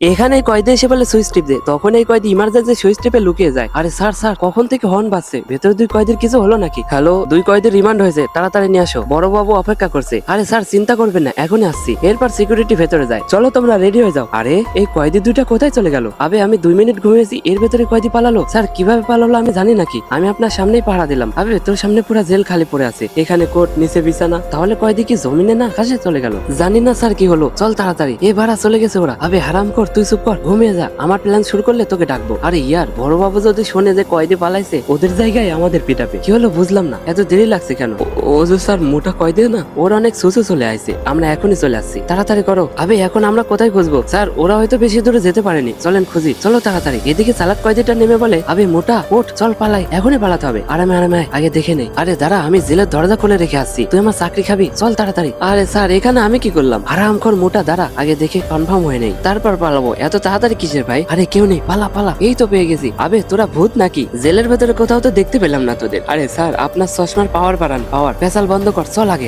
এখানে কয়েদি এসে বলে সুইচ টিপ দে, তখন এই কয়েদি ইমার্জেন্সি সুইচ টিপে লুকিয়ে যায়। আরে স্যার স্যার কখন থেকে হর্ন বাজছে, ভেতরে দুই কয়েদির কিছু হলো নাকি? হ্যালো, দুই কয়েদির রিমান্ড হয়েছে, তাড়াতাড়ি নিয়ে আসো, বড় বাবু অপেক্ষা করছে। আরে স্যার চিন্তা করবেন না, এখনই আসছি। এরপর সিকিউরিটি ভেতরে যায়। চলো তোমরা রেডি হয়ে যাও। আরে এই কয়েদি দুইটা কোথায় চলে গেল? আবে আমি 2 মিনিট ঘুমিয়েছি, এর ভেতরে কয়েদি পালালো। স্যার কিভাবে পালালো আমি জানি নাকি? আমি আপনার সামনেই পাহারা দিলাম। আবে তোর সামনে পুরো জেল খালি পড়ে আছে, এখানে কোর্ট, নিচে বিছানা, তাহলে কয়েদি কি জমিনে না আকাশে চলে গেল? জানি না স্যার কি হলো, চল তাড়াতাড়ি। এ ভাড়া চলে গেছে ওরা। আবে হারাম কর, তুই চুপ কর, ঘুমিয়ে যা। আমার প্ল্যান শুরু করলে তোকে ডাকবো। আরে ইয়ার, বড় বাবু যদি শোনে যে কয়েদি পালাইছে, ওদের জায়গায় আমাদের পিটাবে। কি হলো বুঝলাম না, এত দেরি লাগছে কেন? ও যে স্যার মোটা কয়েদি না, ওর অনেক সুসু চলে আইছে, আমরা এখনই চলে আসছি। তাড়াতাড়ি করো। আবে এখন আমরা কোথায় খুঁজবো? স্যার ওরা হয়তো বেশি দূরে যেতে পারেনি, চলেন খুঁজি। চলো তাড়াতাড়ি। এদিকে চালাক কয়েদিটা নেমে বলে, আবে মোটা ওঠ, চল পালাই, এখনই পালাতে হবে। আরামে আরামে আগে দেখে নেই। আরে দাঁড়া, আমি জেলের দরজা খুলে রেখে আসছি, তুই আমার চাকরি খাবি, চল তাড়াতাড়ি। আরে স্যার এখানে আমি কি করলাম? আরাম কর মোটা, দাঁড়া আগে দেখে কনফার্ম হয়ে নেই, তারপর পালাবো। এত তাড়াতাড়ি কিসের ভাই? আরে কেউ নেই, পালা পালা। এই তো পেয়ে গেছি। আবে তোরা ভূত নাকি? জেলের ভেতরে কোথাও তো দেখতে পেলাম না তোদের। আরে স্যার আপনার চশমার পাওয়ার বাড়ান, পাওয়ার। পেশাল বন্ধ কর, চল আগে।